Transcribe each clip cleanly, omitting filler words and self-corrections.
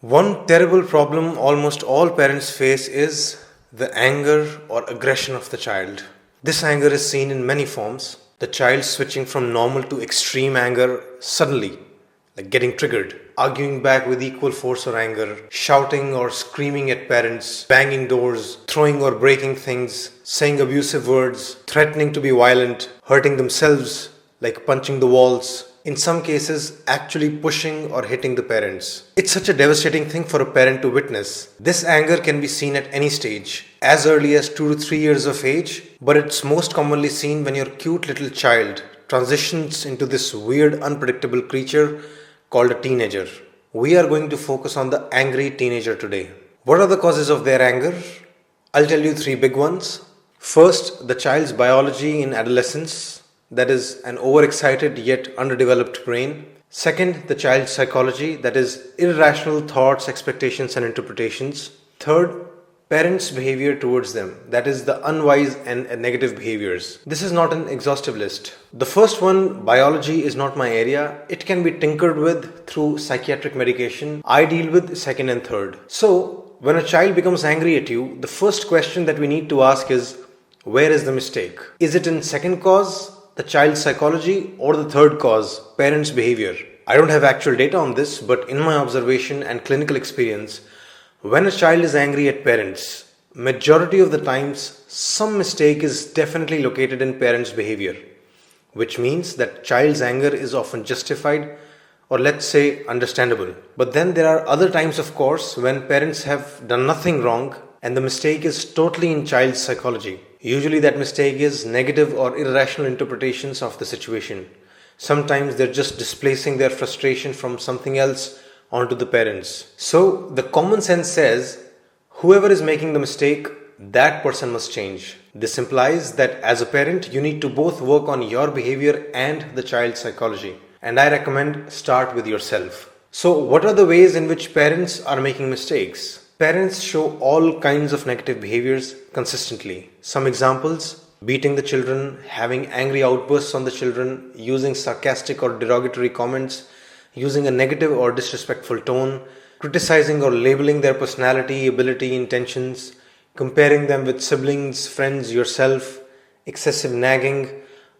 One terrible problem almost all parents face is the anger or aggression of the child. This anger is seen in many forms. The child switching from normal to extreme anger suddenly, like getting triggered, arguing back with equal force or anger, shouting or screaming at parents, banging doors, throwing or breaking things, saying abusive words, threatening to be violent, hurting themselves, like punching the walls, in some cases, actually pushing or hitting the parents. It's such a devastating thing for a parent to witness. This anger can be seen at any stage, as early as 2 to 3 years of age, but it's most commonly seen when your cute little child transitions into this weird, unpredictable creature called a teenager. We are going to focus on the angry teenager today. What are the causes of their anger? I'll tell you 3 big ones. First, the child's biology in adolescence, that is, an overexcited yet underdeveloped brain. Second, the child's psychology, that is, irrational thoughts, expectations, and interpretations. Third, parents' behavior towards them, that is, the unwise and negative behaviors. This is not an exhaustive list. The first one, biology, is not my area. It can be tinkered with through psychiatric medication. I deal with second and third. So, when a child becomes angry at you, the first question that we need to ask is, where is the mistake? Is it in second cause, the child's psychology, or the third cause, parents' behavior? I don't have actual data on this, but in my observation and clinical experience, when a child is angry at parents, majority of the times, some mistake is definitely located in parents' behavior, which means that child's anger is often justified or, let's say, understandable. But then there are other times, of course, when parents have done nothing wrong and the mistake is totally in child's psychology. Usually that mistake is negative or irrational interpretations of the situation. Sometimes they're just displacing their frustration from something else onto the parents. So the common sense says, whoever is making the mistake, that person must change. This implies that as a parent, you need to both work on your behavior and the child's psychology. And I recommend start with yourself. So what are the ways in which parents are making mistakes? Parents show all kinds of negative behaviors consistently. Some examples: beating the children, having angry outbursts on the children, using sarcastic or derogatory comments, using a negative or disrespectful tone, criticizing or labeling their personality, ability, intentions, comparing them with siblings, friends, yourself, excessive nagging,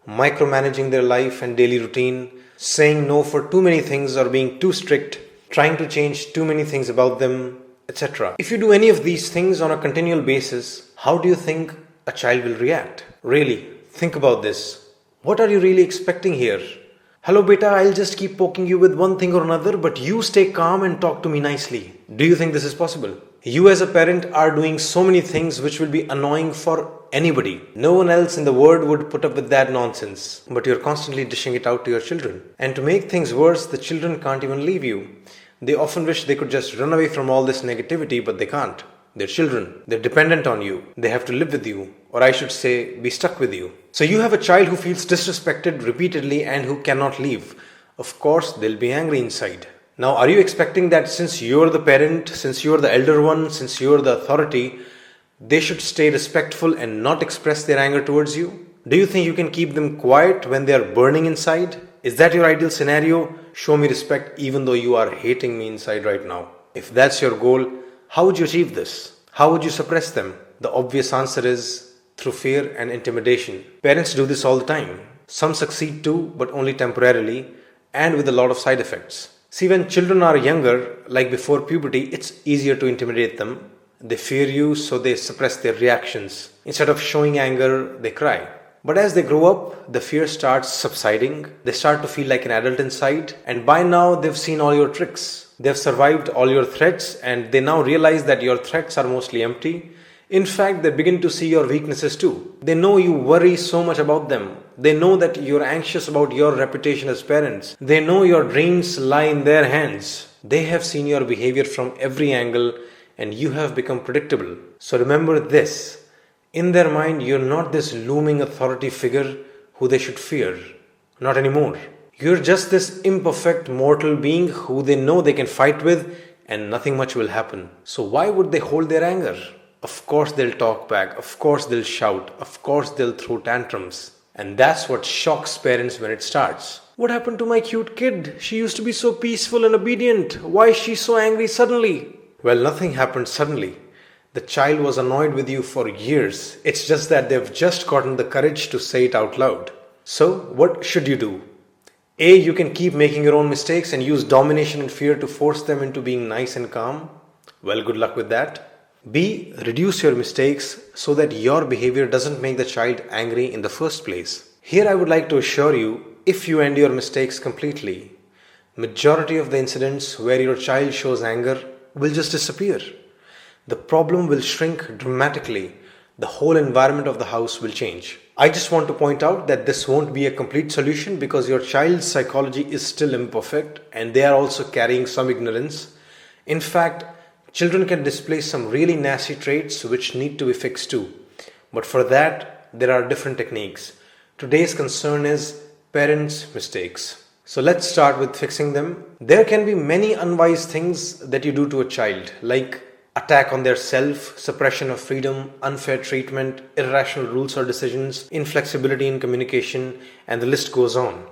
micromanaging their life and daily routine, saying no for too many things or being too strict, trying to change too many things about them, etc. If you do any of these things on a continual basis, how do you think a child will react? Really, think about this. What are you really expecting here? Hello beta, I'll just keep poking you with one thing or another, but you stay calm and talk to me nicely. Do you think this is possible? You as a parent are doing so many things which will be annoying for anybody. No one else in the world would put up with that nonsense, but you're constantly dishing it out to your children. And to make things worse, the children can't even leave you. They often wish they could just run away from all this negativity, but they can't. They're children. They're dependent on you. They have to live with you, or I should say, be stuck with you. So you have a child who feels disrespected repeatedly and who cannot leave. Of course, they'll be angry inside. Now, are you expecting that since you're the parent, since you're the elder one, since you're the authority, they should stay respectful and not express their anger towards you? Do you think you can keep them quiet when they are burning inside? Is that your ideal scenario? Show me respect even though you are hating me inside right now. If that's your goal, how would you achieve this? How would you suppress them? The obvious answer is through fear and intimidation. Parents do this all the time. Some succeed too, but only temporarily and with a lot of side effects. See, when children are younger, like before puberty, it's easier to intimidate them. They fear you, so they suppress their reactions. Instead of showing anger, they cry. But as they grow up, the fear starts subsiding. They start to feel like an adult inside. And by now, they've seen all your tricks. They've survived all your threats, and they now realize that your threats are mostly empty. In fact, they begin to see your weaknesses too. They know you worry so much about them. They know that you're anxious about your reputation as parents. They know your dreams lie in their hands. They have seen your behavior from every angle, and you have become predictable. So remember this. In their mind, you're not this looming authority figure who they should fear. Not anymore. You're just this imperfect mortal being who they know they can fight with and nothing much will happen. So why would they hold their anger? Of course they'll talk back. Of course they'll shout. Of course they'll throw tantrums. And that's what shocks parents when it starts. What happened to my cute kid? She used to be so peaceful and obedient. Why is she so angry suddenly? Well, nothing happened suddenly. The child was annoyed with you for years. It's just that they've just gotten the courage to say it out loud. So, what should you do? A. You can keep making your own mistakes and use domination and fear to force them into being nice and calm. Well, good luck with that. B. Reduce your mistakes so that your behavior doesn't make the child angry in the first place. Here I would like to assure you, if you end your mistakes completely, majority of the incidents where your child shows anger will just disappear. The problem will shrink dramatically. The whole environment of the house will change. I just want to point out that this won't be a complete solution because your child's psychology is still imperfect and they are also carrying some ignorance. In fact, children can display some really nasty traits which need to be fixed too. But for that, there are different techniques. Today's concern is parents' mistakes. So let's start with fixing them. There can be many unwise things that you do to a child, like attack on their self, suppression of freedom, unfair treatment, irrational rules or decisions, inflexibility in communication, and the list goes on.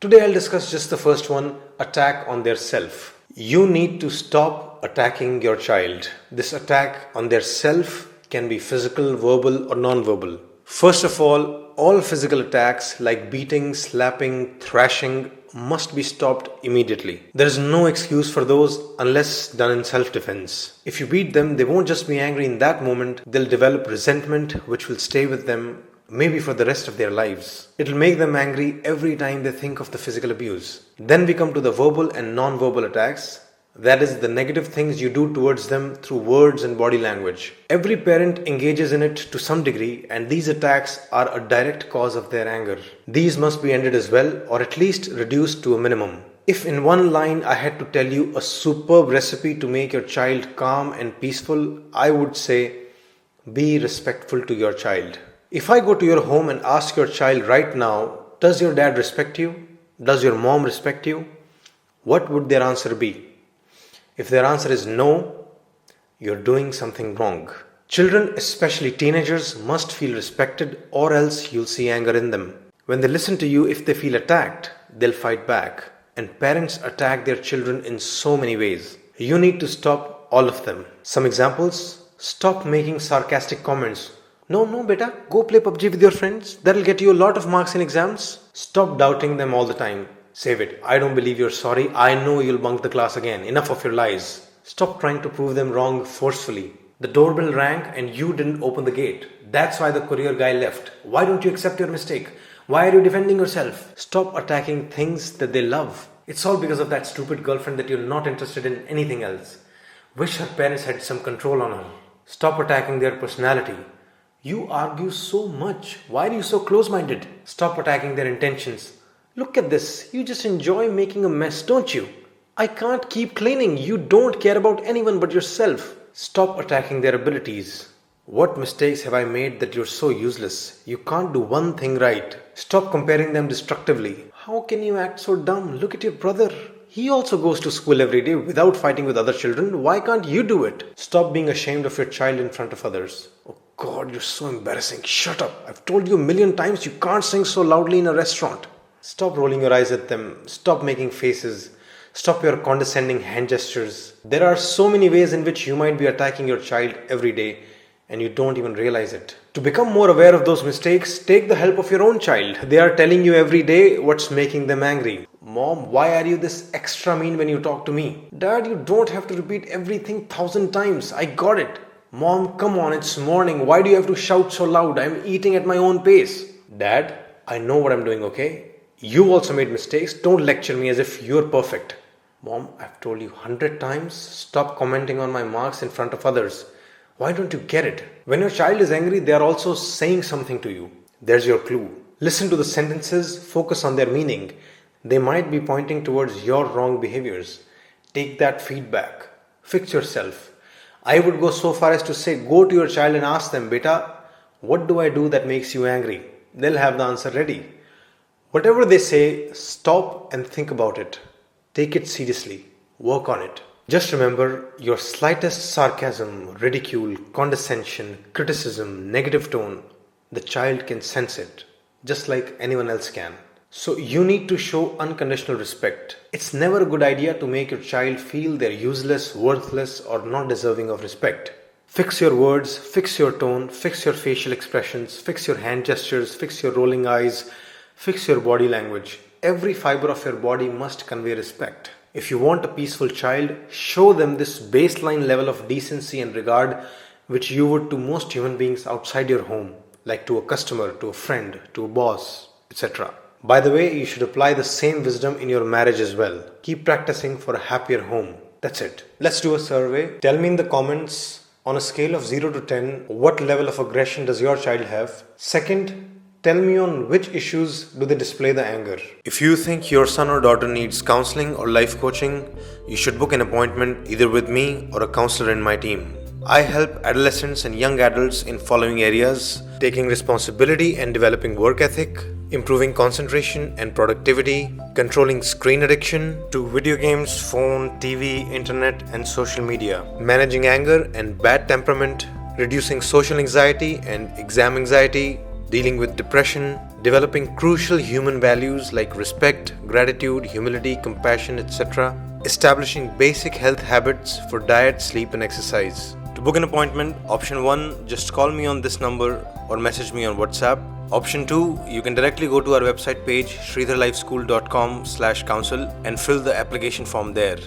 Today I'll discuss just the first one, attack on their self. You need to stop attacking your child. This attack on their self can be physical, verbal, or non-verbal. First of all physical attacks like beating, slapping, thrashing must be stopped immediately. There is no excuse for those unless done in self-defense. If you beat them, they won't just be angry in that moment, they'll develop resentment which will stay with them maybe for the rest of their lives. It'll make them angry every time they think of the physical abuse. Then we come to the verbal and non-verbal attacks. That is the negative things you do towards them through words and body language. Every parent engages in it to some degree and these attacks are a direct cause of their anger. These must be ended as well or at least reduced to a minimum. If in one line I had to tell you a superb recipe to make your child calm and peaceful, I would say be respectful to your child. If I go to your home and ask your child right now, does your dad respect you? Does your mom respect you? What would their answer be? If their answer is no, you're doing something wrong. Children, especially teenagers, must feel respected or else you'll see anger in them. When they listen to you, if they feel attacked, they'll fight back. And parents attack their children in so many ways. You need to stop all of them. Some examples: stop making sarcastic comments. No, beta, go play PUBG with your friends. That'll get you a lot of marks in exams. Stop doubting them all the time. Save it. I don't believe you're sorry. I know you'll bunk the class again. Enough of your lies. Stop trying to prove them wrong forcefully. The doorbell rang and you didn't open the gate. That's why the courier guy left. Why don't you accept your mistake? Why are you defending yourself? Stop attacking things that they love. It's all because of that stupid girlfriend that you're not interested in anything else. Wish her parents had some control on her. Stop attacking their personality. You argue so much. Why are you so close-minded? Stop attacking their intentions. Look at this. You just enjoy making a mess, don't you? I can't keep cleaning. You don't care about anyone but yourself. Stop attacking their abilities. What mistakes have I made that you're so useless? You can't do one thing right. Stop comparing them destructively. How can you act so dumb? Look at your brother. He also goes to school every day without fighting with other children. Why can't you do it? Stop being ashamed of your child in front of others. Oh God, you're so embarrassing. Shut up. I've told you a million times you can't sing so loudly in a restaurant. Stop rolling your eyes at them. Stop making faces. Stop your condescending hand gestures. There are so many ways in which you might be attacking your child every day and you don't even realize it. To become more aware of those mistakes, take the help of your own child. They are telling you every day what's making them angry. Mom, why are you this extra mean when you talk to me? Dad, you don't have to repeat everything 1,000 times. I got it. Mom, come on, it's morning. Why do you have to shout so loud? I'm eating at my own pace. Dad, I know what I'm doing, okay? You also made mistakes. Don't lecture me as if you're perfect. Mom, I've told you 100 times. Stop commenting on my marks in front of others. Why don't you get it? When your child is angry, they are also saying something to you. There's your clue. Listen to the sentences. Focus on their meaning. They might be pointing towards your wrong behaviors. Take that feedback. Fix yourself. I would go so far as to say, go to your child and ask them, Beta, what do I do that makes you angry? They'll have the answer ready. Whatever they say, stop and think about it. Take it seriously. Work on it. Just remember, your slightest sarcasm, ridicule, condescension, criticism, negative tone, the child can sense it. just like anyone else can. So you need to show unconditional respect. It's never a good idea to make your child feel they're useless, worthless, or not deserving of respect. Fix your words, fix your tone, fix your facial expressions, fix your hand gestures, fix your rolling eyes, fix your body language. Every fiber of your body must convey respect. If you want a peaceful child, show them this baseline level of decency and regard which you would to most human beings outside your home, like to a customer, to a friend, to a boss, etc. By the way, you should apply the same wisdom in your marriage as well. Keep practicing for a happier home. That's it. Let's do a survey. Tell me in the comments, on a scale of 0 to 10, what level of aggression does your child have? Second, tell me on which issues do they display the anger. If you think your son or daughter needs counseling or life coaching, you should book an appointment either with me or a counselor in my team. I help adolescents and young adults in following areas: taking responsibility and developing work ethic, improving concentration and productivity, controlling screen addiction to video games, phone, TV, internet, and social media, managing anger and bad temperament, reducing social anxiety and exam anxiety, dealing with depression, developing crucial human values like respect, gratitude, humility, compassion, etc., establishing basic health habits for diet, sleep, and exercise. To book an appointment, option 1, just call me on this number or message me on WhatsApp. Option 2, you can directly go to our website page shridharlifeschool.com/counsel and fill the application form there.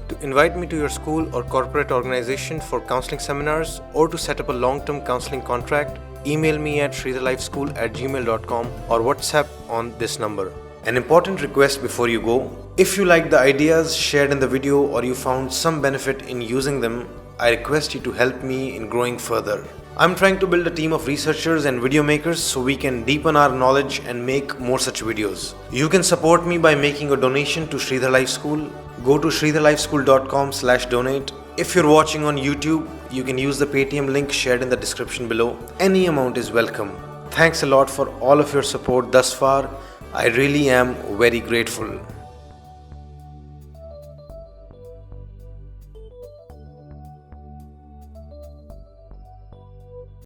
To invite me to your school or corporate organization for counseling seminars or to set up a long-term counseling contract, email me at shridharlifeschool@gmail.com or WhatsApp on this number. An important request before you go: if you like the ideas shared in the video or you found some benefit in using them, I request you to help me in growing further. I'm trying to build a team of researchers and video makers so we can deepen our knowledge and make more such videos. You can support me by making a donation to Shridhar Life School. Go to shridharlifeschool.com/donate. If you're watching on YouTube, you can use the Paytm link shared in the description below. Any amount is welcome. Thanks a lot for all of your support thus far. I really am very grateful.